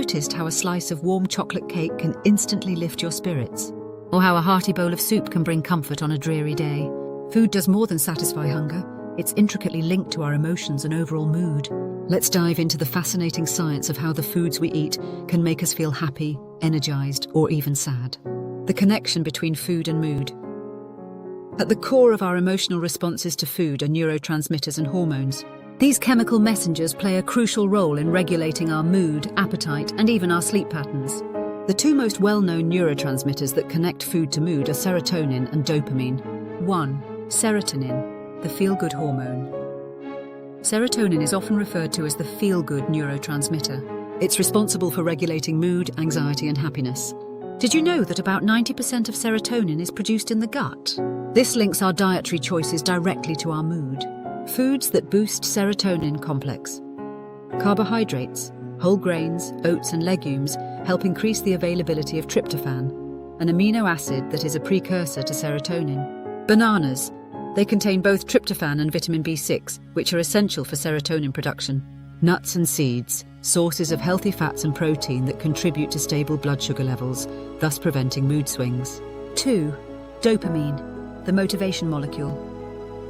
noticed how a slice of warm chocolate cake can instantly lift your spirits? Or how a hearty bowl of soup can bring comfort on a dreary day? Food does more than satisfy hunger. It's intricately linked to our emotions and overall mood. Let's dive into the fascinating science of how the foods we eat can make us feel happy, energized, or even sad. The connection between food and mood. At the core of our emotional responses to food are neurotransmitters and hormones. These chemical messengers play a crucial role in regulating our mood, appetite, and even our sleep patterns. The two most well-known neurotransmitters that connect food to mood are serotonin and dopamine. 1. Serotonin, the feel-good hormone. Serotonin is often referred to as the feel-good neurotransmitter. It's responsible for regulating mood, anxiety, and happiness. Did you know that about 90% of serotonin is produced in the gut? This links our dietary choices directly to our mood. Foods that boost serotonin complex. Carbohydrates, whole grains, oats, and legumes help increase the availability of tryptophan, an amino acid that is a precursor to serotonin. Bananas. They contain both tryptophan and vitamin B6, which are essential for serotonin production. Nuts and seeds, sources of healthy fats and protein that contribute to stable blood sugar levels, thus preventing mood swings. 2. Dopamine, the motivation molecule.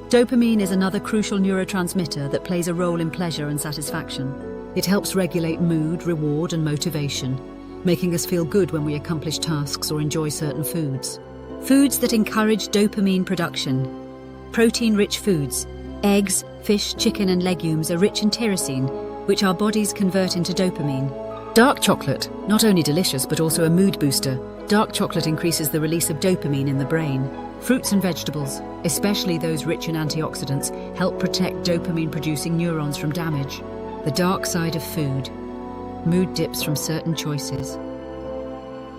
Dopamine is another crucial neurotransmitter that plays a role in pleasure and satisfaction. It helps regulate mood, reward, and motivation, making us feel good when we accomplish tasks or enjoy certain foods. Foods that encourage dopamine production. Protein-rich foods. Eggs, fish, chicken, and legumes are rich in tyrosine, which our bodies convert into dopamine. Dark chocolate, not only delicious but also a mood booster. Dark chocolate increases the release of dopamine in the brain. Fruits and vegetables, especially those rich in antioxidants, help protect dopamine-producing neurons from damage. The dark side of food. Mood dips from certain choices.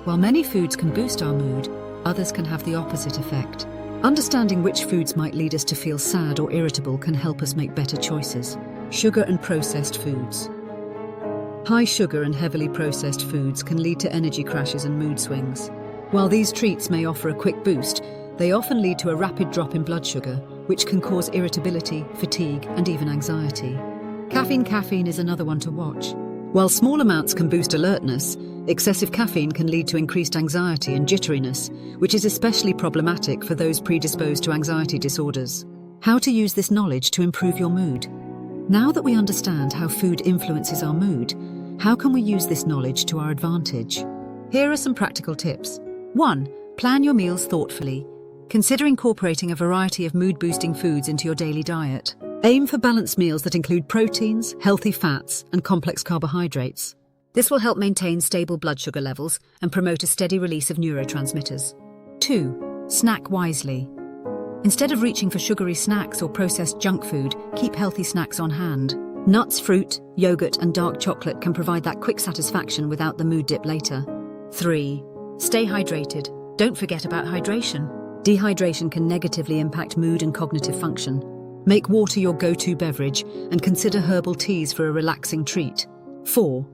While many foods can boost our mood, others can have the opposite effect. Understanding which foods might lead us to feel sad or irritable can help us make better choices. Sugar and processed foods. High sugar and heavily processed foods can lead to energy crashes and mood swings. While these treats may offer a quick boost, they often lead to a rapid drop in blood sugar, which can cause irritability, fatigue, and even anxiety. Caffeine is another one to watch. While small amounts can boost alertness, excessive caffeine can lead to increased anxiety and jitteriness, which is especially problematic for those predisposed to anxiety disorders. How to use this knowledge to improve your mood. Now that we understand how food influences our mood, how can we use this knowledge to our advantage? Here are some practical tips. 1. Plan your meals thoughtfully. Consider incorporating a variety of mood-boosting foods into your daily diet. Aim for balanced meals that include proteins, healthy fats, and complex carbohydrates. This will help maintain stable blood sugar levels and promote a steady release of neurotransmitters. 2. Snack wisely. Instead of reaching for sugary snacks or processed junk food, keep healthy snacks on hand. Nuts, fruit, yogurt, and dark chocolate can provide that quick satisfaction without the mood dip later. 3. Stay hydrated. Don't forget about hydration. Dehydration can negatively impact mood and cognitive function. Make water your go-to beverage and consider herbal teas for a relaxing treat. 4.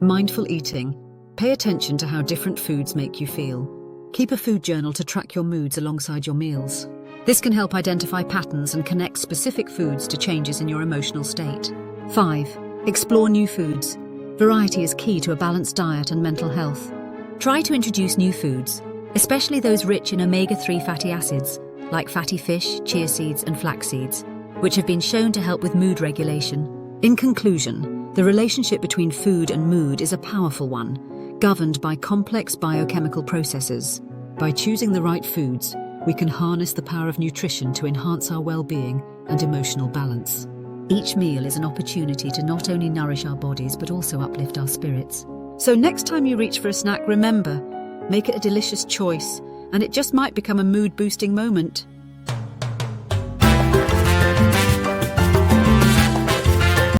Mindful eating. Pay attention to how different foods make you feel. Keep a food journal to track your moods alongside your meals. This can help identify patterns and connect specific foods to changes in your emotional state. 5. Explore new foods. Variety is key to a balanced diet and mental health. Try to introduce new foods, especially those rich in omega-3 fatty acids, like fatty fish, chia seeds, and flax seeds, which have been shown to help with mood regulation. In conclusion, the relationship between food and mood is a powerful one, governed by complex biochemical processes. By choosing the right foods, we can harness the power of nutrition to enhance our well-being and emotional balance. Each meal is an opportunity to not only nourish our bodies but also uplift our spirits. So next time you reach for a snack, remember, make it a delicious choice, and it just might become a mood-boosting moment.